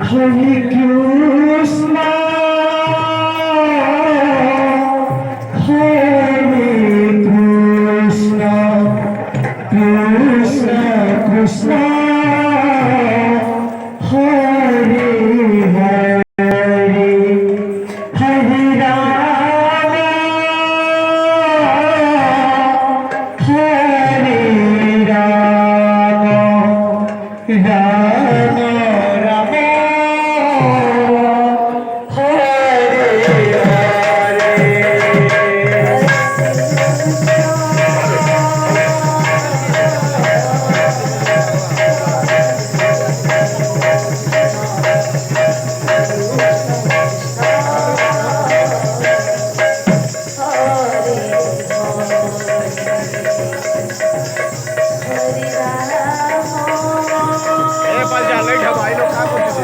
Hare Krishna, Hare Krishna, Krishna Krishna, Hare Hare, Hare Rama, Hare Rama, Rama Rama, Hare ए पल जा ले भाई लोग का कुछ